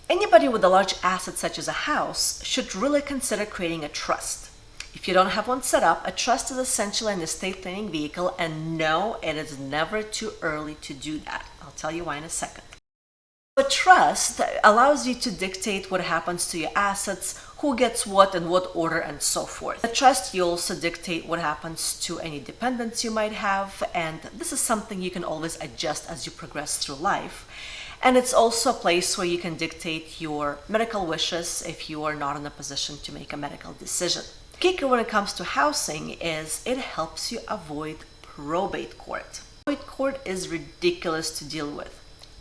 Anybody with a large asset such as a house should really consider creating a trust. If you don't have one set up, a trust is essentially an estate planning vehicle, and no, it is never too early to do that. I'll tell you why in a second. A trust allows you to dictate what happens to your assets, who gets what in what order, and so forth. A trust, you also dictate what happens to any dependents you might have, and this is something you can always adjust as you progress through life. And it's also a place where you can dictate your medical wishes if you are not in a position to make a medical decision. The kicker when it comes to housing is it helps you avoid probate court. Probate court is ridiculous to deal with.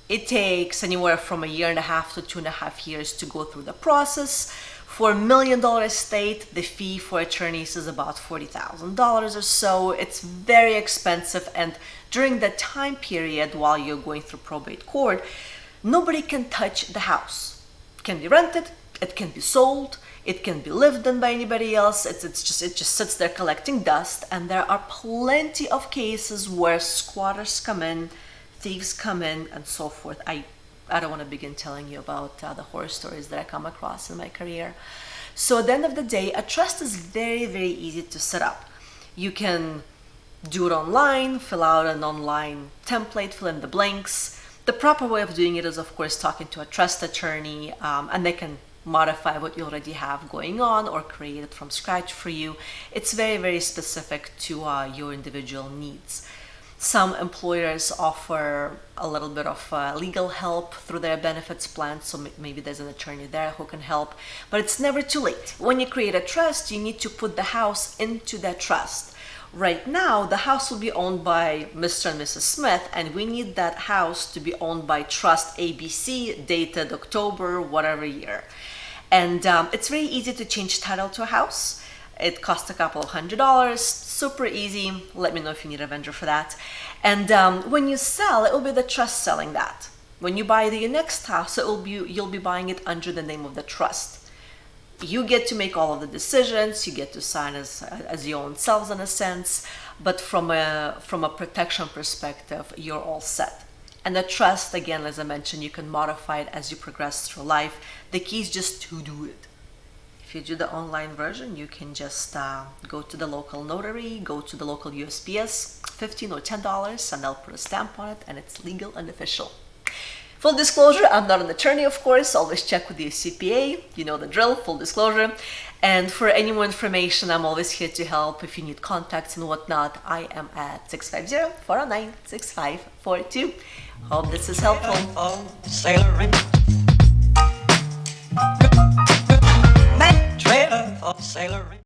It takes anywhere from 1.5 to 2.5 years to go through the process. For $1 million estate, the fee for attorneys is about $40,000 or so. It's very expensive, and during that time period while you're going through probate court, nobody can touch the house. It can be rented, it can be sold, it can be lived in by anybody else. It just sits there collecting dust, and there are plenty of cases where squatters come in, thieves come in, and so forth. I don't want to begin telling you about the horror stories that I come across in my career. So at the end of the day, a trust is very, very easy to set up. You can do it online, fill out an online template, fill in the blanks. The proper way of doing it is, of course, talking to a trust attorney, and they can modify what you already have going on or create it from scratch for you. It's very, very specific to your individual needs. Some employers offer a little bit of legal help through their benefits plan, so maybe there's an attorney there who can help, but it's never too late. When you create a trust, you need to put the house into that trust. Right now, the house will be owned by Mr. and Mrs. Smith, and we need that house to be owned by Trust ABC, dated October, whatever year. And it's very easy to change title to a house. It costs a couple of $100, super easy. Let me know if you need a vendor for that. And when you sell, it will be the trust selling that. When you buy your next house, you'll be buying it under the name of the trust. You get to make all of the decisions, you get to sign as your own selves in a sense, but from a protection perspective, you're all set. And the trust, again, as I mentioned, you can modify it as you progress through life. The key is just to do it. If you do the online version, you can just go to the local notary, go to the local USPS, $15 or $10, and they'll put a stamp on it, and it's legal and official. Full disclosure, I'm not an attorney, of course. Always check with your CPA. You know the drill, full disclosure. And for any more information, I'm always here to help. If you need contacts and whatnot, I am at 650-409-6542. Hope this is helpful. Trailer for sailoring.